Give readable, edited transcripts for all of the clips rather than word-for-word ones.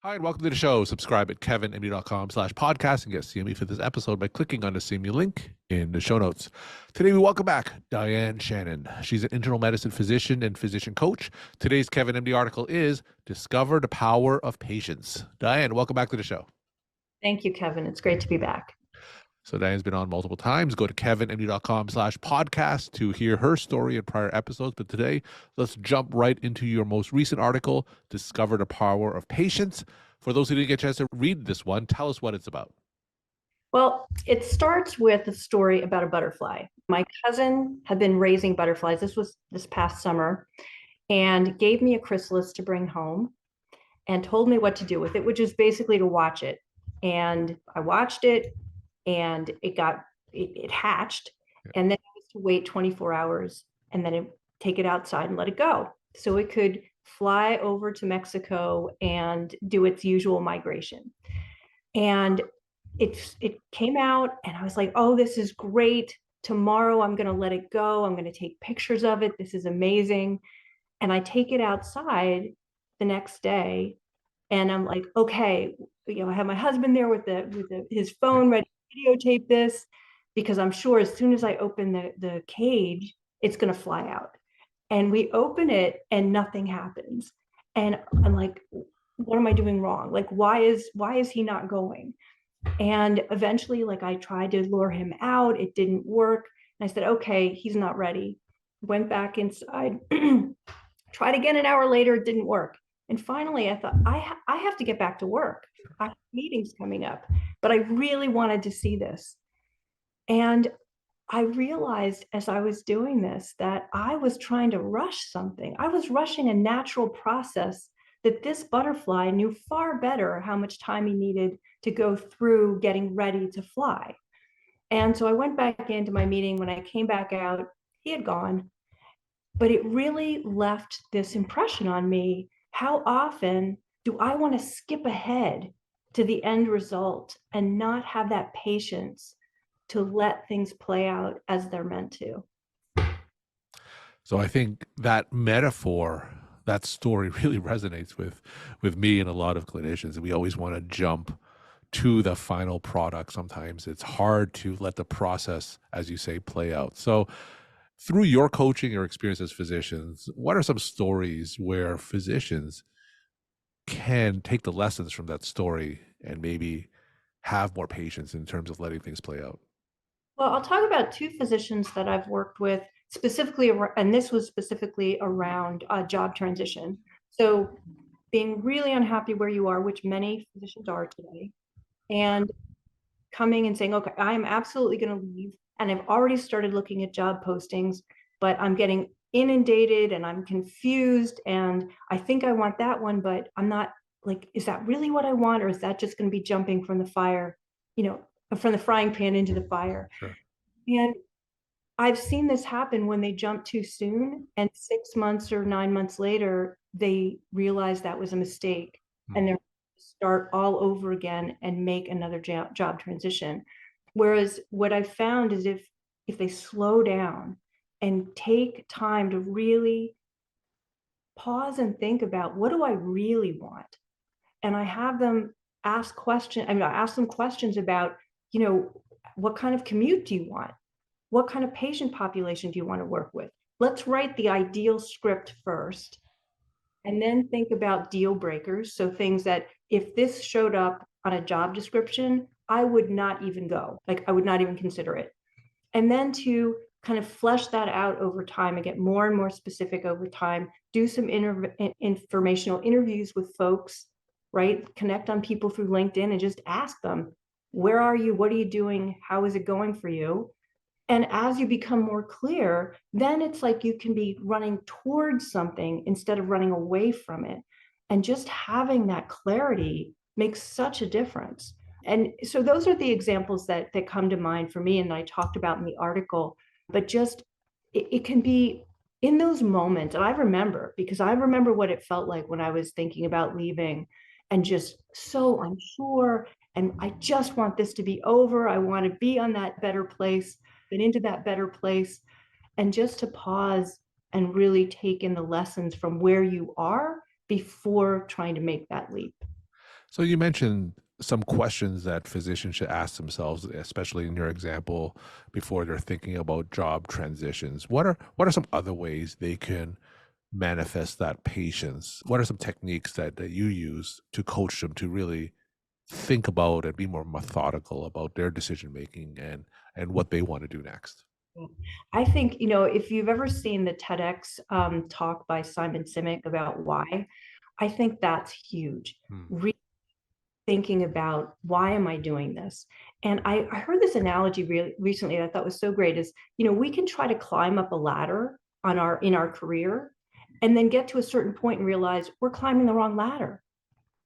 Hi, and welcome to the show. Subscribe at kevinmd.com/podcast and get CME for this episode by clicking on the CME link in the show notes. Today, we welcome back Diane Shannon. She's an internal medicine physician and physician coach. Today's KevinMD article is Discover the Power of Patience. Diane, welcome back to the show. Thank you, Kevin. It's great to be back. So Diane's been on multiple times. Go to kevinmd.com/podcast to hear her story in prior episodes. But today, let's jump right into your most recent article, Discover the Power of Patience. For those who didn't get a chance to read this one, tell us what it's about. Well, it starts with a story about a butterfly. My cousin had been raising butterflies. This was this past summer, and gave me a chrysalis to bring home and told me what to do with it, which is basically to watch it. And I watched it, and it hatched, and then I was to wait 24 hours and then take it outside and let it go so it could fly over to Mexico and do its usual migration. And it came out, and I was like, oh, this is great. Tomorrow I'm going to let it go. I'm going to take pictures of it. This is amazing. And I take it outside the next day, and I'm like, okay, I have my husband there with his phone ready to videotape this, because I'm sure as soon as I open the cage, it's going to fly out. And we open it and nothing happens. And I'm like, what am I doing wrong? Like, why is he not going? And eventually, I tried to lure him out. It didn't work. And I said, okay, he's not ready. Went back inside, tried again an hour later, it didn't work. And finally, I thought, I have to get back to work. I have meetings coming up, but I really wanted to see this. And I realized as I was doing this that I was trying to rush something. I was rushing a natural process that this butterfly knew far better how much time he needed to go through getting ready to fly. And so I went back into my meeting. When I came back out, he had gone. But it really left this impression on me. How often do I want to skip ahead to the end result and not have that patience to let things play out as they're meant to? So I think that metaphor, that story really resonates with me and a lot of clinicians. We always want to jump to the final product. Sometimes it's hard to let the process, as you say, play out. So through your coaching or experience as physicians, what are some stories where physicians can take the lessons from that story and maybe have more patience in terms of letting things play out? Well, I'll talk about two physicians that I've worked with specifically, and this was specifically around job transition. So being really unhappy where you are, which many physicians are today, and coming and saying, okay, I'm absolutely going to leave. And I've already started looking at job postings, but I'm getting inundated and I'm confused. And I think I want that one, but I'm not, like, is that really what I want? Or is that just going to be jumping from the fire, from the frying pan into the fire? Sure. And I've seen this happen when they jump too soon, and 6 months or 9 months later, they realize that was a mistake, and they're start all over again and make another job transition. Whereas what I've found is if they slow down and take time to really pause and think about, what do I really want? And I have them ask questions. I ask them questions about, what kind of commute do you want? What kind of patient population do you want to work with? Let's write the ideal script first, and then think about deal breakers. So things that if this showed up on a job description, I would not even go. I would not even consider it. And then to kind of flesh that out over time and get more and more specific over time, do some informational interviews with folks, right? Connect on people through LinkedIn and just ask them, where are you? What are you doing? How is it going for you? And as you become more clear, then it's like you can be running towards something instead of running away from it. And just having that clarity makes such a difference. And so those are the examples that come to mind for me and I talked about in the article. But just it can be in those moments. And I remember, because I remember what it felt like when I was thinking about leaving and just so unsure. And I just want this to be over. I want to be on that better place and into that better place, and just to pause and really take in the lessons from where you are before trying to make that leap. So you mentioned some questions that physicians should ask themselves, especially in your example, before they're thinking about job transitions. What are some other ways they can manifest that patience? What are some techniques that you use to coach them to really think about and be more methodical about their decision making and what they want to do next? I think, if you've ever seen the TEDx talk by Simon Sinek about why, I think that's huge. Hmm. Thinking about why am I doing this? And I heard this analogy really recently that I thought was so great is, we can try to climb up a ladder in our career and then get to a certain point and realize we're climbing the wrong ladder,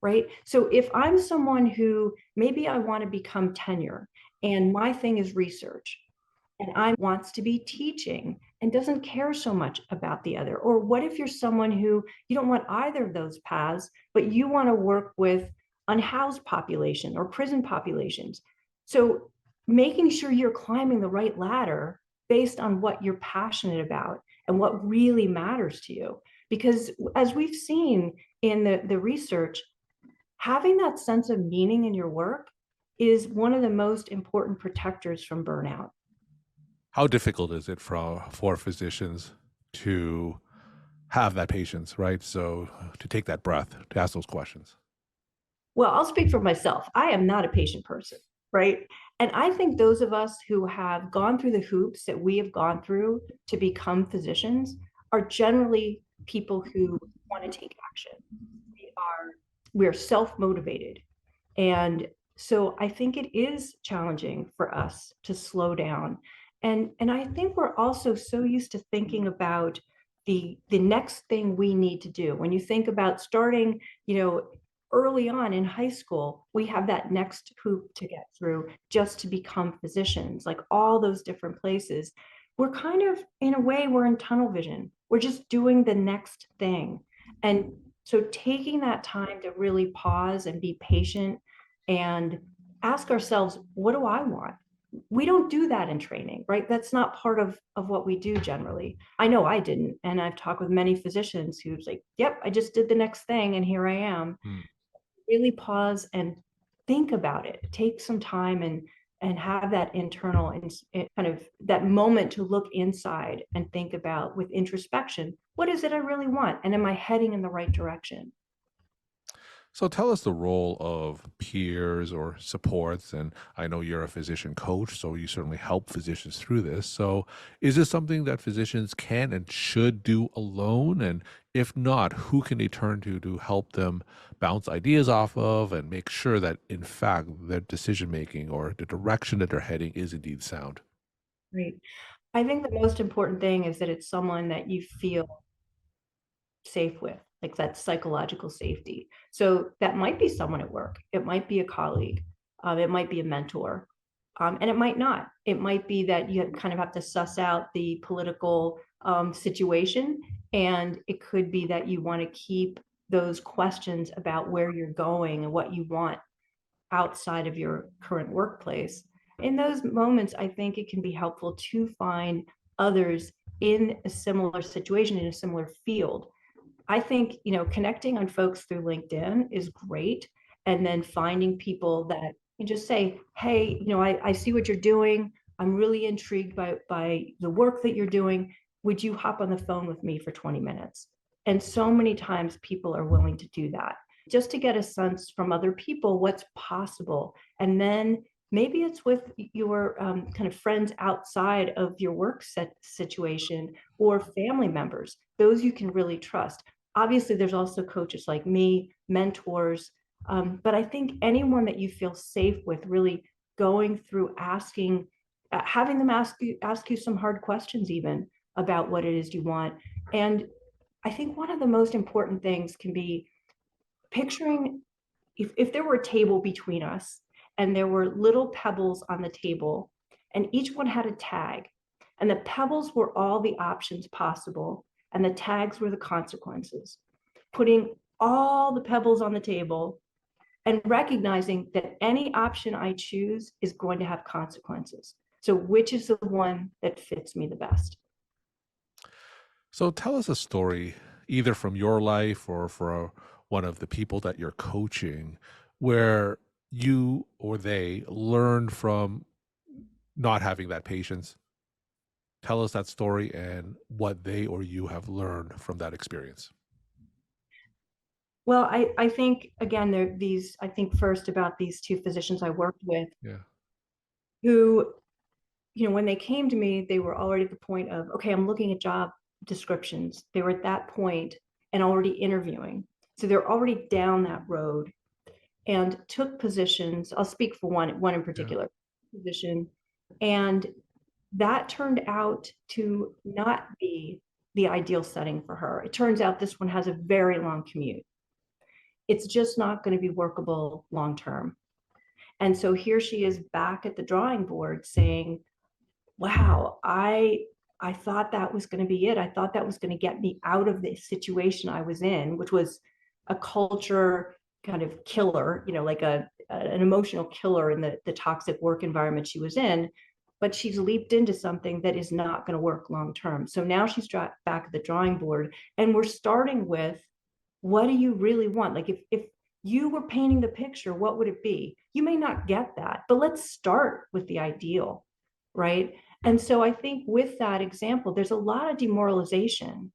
right? So if I'm someone who maybe I want to become tenure and my thing is research, and I wants to be teaching and doesn't care so much about the other? Or what if you're someone who you don't want either of those paths, but you want to work with unhoused population or prison populations? So making sure you're climbing the right ladder based on what you're passionate about and what really matters to you. Because as we've seen in the research, having that sense of meaning in your work is one of the most important protectors from burnout. How difficult is it for physicians to have that patience, right? So to take that breath, to ask those questions. Well, I'll speak for myself. I am not a patient person, right? And I think those of us who have gone through the hoops that we have gone through to become physicians are generally people who want to take action. We're self-motivated. And so I think it is challenging for us to slow down. And I think we're also so used to thinking about the next thing we need to do. When you think about starting, early on in high school, we have that next hoop to get through just to become physicians, like all those different places. We're kind of, in a way, we're in tunnel vision. We're just doing the next thing. And so taking that time to really pause and be patient and ask ourselves, what do I want? We don't do that in training, right? That's not part of what we do generally. I know I didn't. And I've talked with many physicians who's like, yep, I just did the next thing and here I am. Hmm. Really pause and think about it. Take some time and have that internal and kind of that moment to look inside and think about with introspection, what is it I really want? And am I heading in the right direction? So tell us the role of peers or supports. And I know you're a physician coach, so you certainly help physicians through this. So is this something that physicians can and should do alone? And if not, who can they turn to help them bounce ideas off of and make sure that, in fact, their decision making or the direction that they're heading is indeed sound? Right. I think the most important thing is that it's someone that you feel safe with, like that psychological safety. So that might be someone at work, it might be a colleague, it might be a mentor, and it might not. It might be that you kind of have to suss out the political situation, and it could be that you want to keep those questions about where you're going and what you want outside of your current workplace. In those moments, I think it can be helpful to find others in a similar situation, in a similar field. I think, connecting on folks through LinkedIn is great. And then finding people that you just say, hey, I see what you're doing. I'm really intrigued by the work that you're doing. Would you hop on the phone with me for 20 minutes? And so many times people are willing to do that just to get a sense from other people what's possible. And then maybe it's with your kind of friends outside of your work situation or family members, those you can really trust. Obviously, there's also coaches like me, mentors, but I think anyone that you feel safe with really going through asking, having them ask you some hard questions even about what it is you want. And I think one of the most important things can be picturing if there were a table between us and there were little pebbles on the table and each one had a tag, and the pebbles were all the options possible and the tags were the consequences, putting all the pebbles on the table and recognizing that any option I choose is going to have consequences. So which is the one that fits me the best? So tell us a story, either from your life or for one of the people that you're coaching, where you or they learned from not having that patience. Tell us that story and what they or you have learned from that experience. Well, I think, again, I think first about these two physicians I worked with Yeah. who, when they came to me, they were already at the point of, okay, I'm looking at job descriptions. They were at that point and already interviewing. So they're already down that road and took positions. I'll speak for one in Yeah. particular position. And that turned out to not be the ideal setting for her. It turns out this one has a very long commute. It's just not going to be workable long term. And so here she is back at the drawing board saying, wow, I thought that was going to be it. I thought that was going to get me out of the situation I was in, which was a culture kind of killer, like an emotional killer in the toxic work environment she was in. But she's leaped into something that is not going to work long term. So now she's back at the drawing board, and we're starting with, what do you really want? Like, if you were painting the picture, what would it be? You may not get that, but let's start with the ideal, right? And so I think with that example, there's a lot of demoralization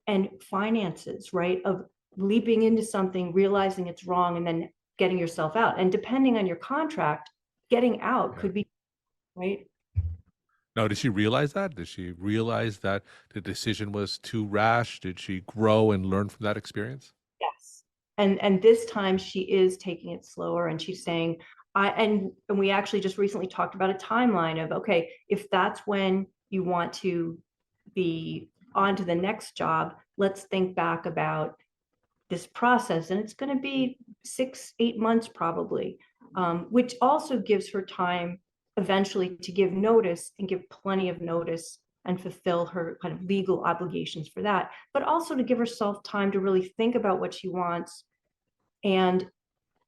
and finances, right? Of leaping into something, realizing it's wrong, and then getting yourself out. And depending on your contract, getting out Yeah. could be, right? Now, did she realize that? Did she realize that the decision was too rash? Did she grow and learn from that experience? Yes. And this time she is taking it slower, and she's saying, and we actually just recently talked about a timeline of, okay, if that's when you want to be on to the next job, let's think back about this process. And it's going to be 6-8 months probably, which also gives her time eventually to give notice and give plenty of notice and fulfill her kind of legal obligations for that, but also to give herself time to really think about what she wants and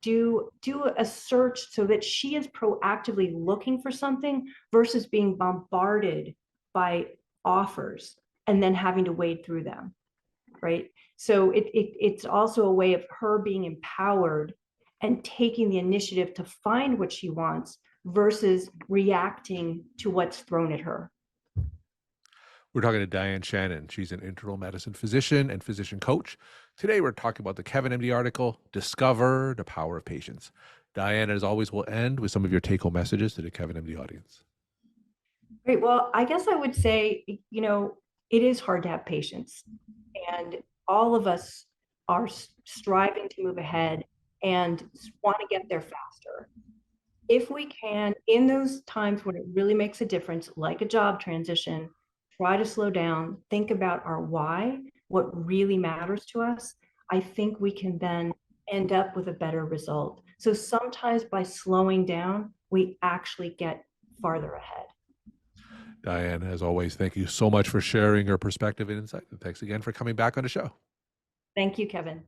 do a search so that she is proactively looking for something versus being bombarded by offers and then having to wade through them, right? So it's also a way of her being empowered and taking the initiative to find what she wants versus reacting to what's thrown at her. We're talking to Diane Shannon. She's an internal medicine physician and physician coach. Today, we're talking about the KevinMD article, Discover the Power of Patience. Diane, as always, will end with some of your take-home messages to the KevinMD audience. Great. Well, I guess I would say, it is hard to have patience, and all of us are striving to move ahead and want to get there faster. If we can, in those times when it really makes a difference, like a job transition, try to slow down, think about our why, what really matters to us, I think we can then end up with a better result. So sometimes by slowing down, we actually get farther ahead. Diane, as always, thank you so much for sharing your perspective and insight. And thanks again for coming back on the show. Thank you, Kevin.